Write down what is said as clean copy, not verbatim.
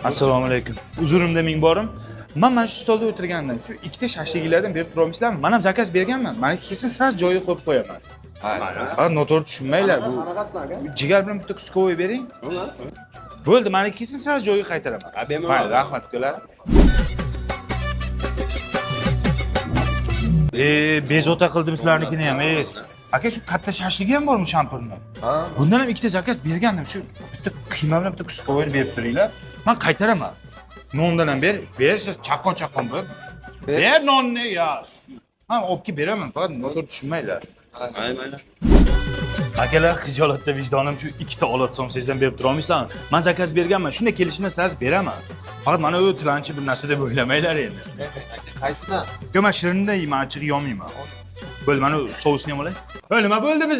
Assalomu alaykum. Uzurimda ming borim. Mana shu stolda o'tirgandim. Shu ikkita shashliglardan berib turolmaysizlarmi? Men ham zakaz berganman. Meniki kesin sira joyiga qo'yib qo'yaman. Ha, noto'g'ri tushunmanglar. Bu jigar bilan bitta kuskovoy bering. Bo'ldi, meniki kesin sira joyiga qaytaraman. Mayli, rahmat ukalar. Bezovta qildim sizlarnikini ham. Aka, shu katta shashligi ham bormi shampurni? Ha. Bundan ham ikkita zakaz bergandim. Shu bitta qiyma bilan bitta kuskovoyni berib turinglar. Men qaytaraman. Nondan ham ber, chaqqon ber. Ber nonni ya. Ha, olib kelib beraman, faqat noto'g'ri tushunmanglar. Mayli. Akalar, xijolatda vijdonim shu ikkita olot somsangizdan berib tura olmaysizlarmi? Men zakaz berganman, shunday kelishmasangiz beraman. Faqat mana u tilanchi bir narsa deb o'ylamanglar endi. Qaysidan? Yo, men shirindan yeyman, achchig'i yomayman. Bo'ldi, mana u sousni ham olay. Nima bo'ldi bizda?